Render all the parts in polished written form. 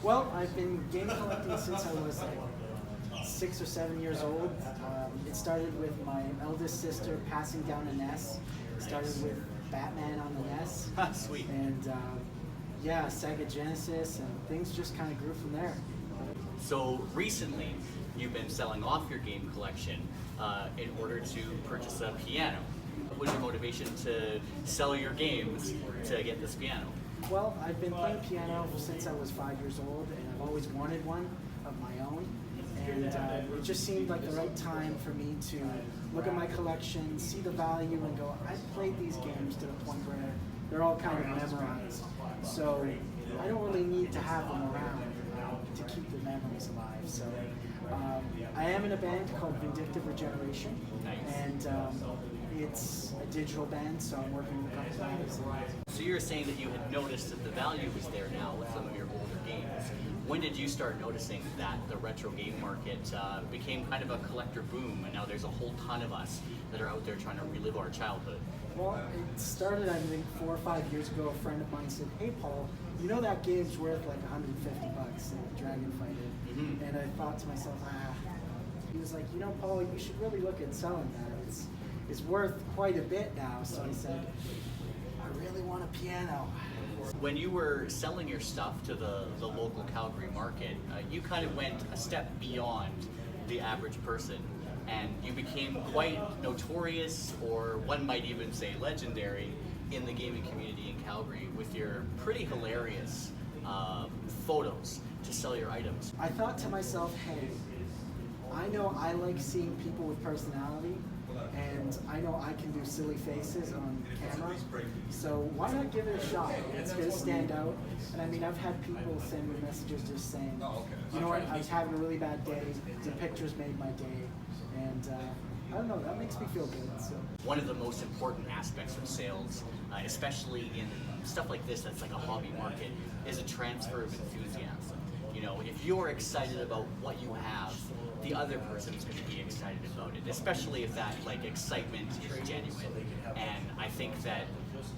Well, I've been game collecting since I was like 6 or 7 years old. It started with my eldest sister passing down a NES. It started with Batman on the NES. Sweet. And yeah, Sega Genesis, and things just kind of grew from there. So recently, you've been selling off your game collection in order to purchase a piano. What was your motivation to sell your games to get this piano? Well, I've been playing piano since I was 5 years old, and I've always wanted one of my own. And it just seemed like the right time for me to look at my collection, see the value, and go, I've played these games to the point where they're all kind of memorized. So I don't really need to have them around to keep the memories alive. So I am in a band called Vindictive Regeneration, and it's a digital band, so I'm working with a couple guys. So you're saying that you had noticed that the value was there now with some of your older games. When did you start noticing that the retro game market became kind of a collector boom, and now there's a whole ton of us that are out there trying to relive our childhood? Well, it started, I think, 4 or 5 years ago. A friend of mine said, "Hey, Paul, you know that game's worth like $150, Dragon Fighter." Mm-hmm. And I thought to myself, He was like, "You know, Paul, you should really look at selling that. It's worth quite a bit now." So I said, "I really want a piano." When you were selling your stuff to the local Calgary market, you kind of went a step beyond the average person, and you became quite notorious, or one might even say legendary, in the gaming community in Calgary with your pretty hilarious photos to sell your items. I thought to myself, hey, I know I like seeing people with personality, and I know I can do silly faces on camera, so why not give it a shot? It's going to stand out. And I mean, I've had people send me messages just saying, you know what, I was having a really bad day, the pictures made my day, and I don't know, that makes me feel good. So. One of the most important aspects of sales, especially in stuff like this that's like a hobby market, is a transfer of enthusiasm. You know, if you're excited about what you have, the other person is going to be excited about it, especially if that like excitement is genuine. And I think that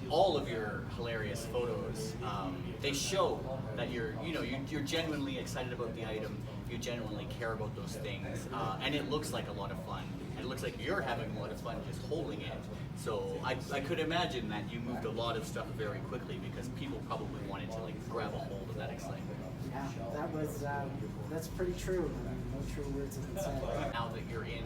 all of your hilarious photos, they show that you're genuinely excited about the item, you genuinely care about those things, and it looks like a lot of fun. And it looks like you're having a lot of fun just holding it. So I could imagine that you moved a lot of stuff very quickly because people probably wanted to like grab a hold of that excitement. Yeah, that's pretty true. I mean, no true words have been said. Now that you're in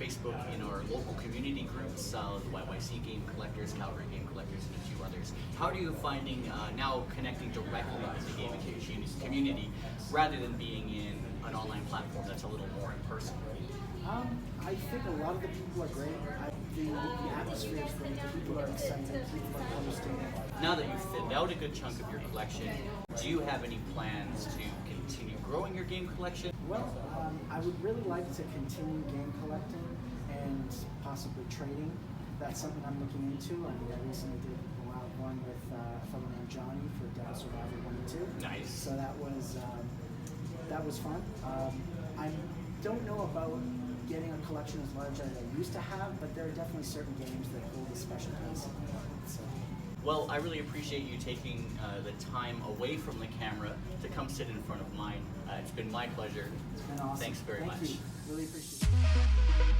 Facebook, in our local community groups, the YYC Game Collectors, Calgary Game Collectors, and a few others, how are you finding now connecting directly with the gaming community rather than being in an online platform that's a little more in person? I think a lot of the people are great. The atmosphere is great. The people are excited. People are understanding. Now that you've thinned out a good chunk of your collection, do you have any plans to continue growing your game collection? Well, I would really like to continue game collecting and possibly trading. That's something I'm looking into. I mean, I recently did go out one with a fellow named Johnny for Devil Survivor 1 and 2. Nice. So that was fun. I don't know about getting a collection as large as I used to have, but there are definitely certain games that hold a special place in my heart. So. Well, I really appreciate you taking the time away from the camera to come sit in front of mine. It's been my pleasure. It's been awesome. Thanks very much. Thank you. Really appreciate it.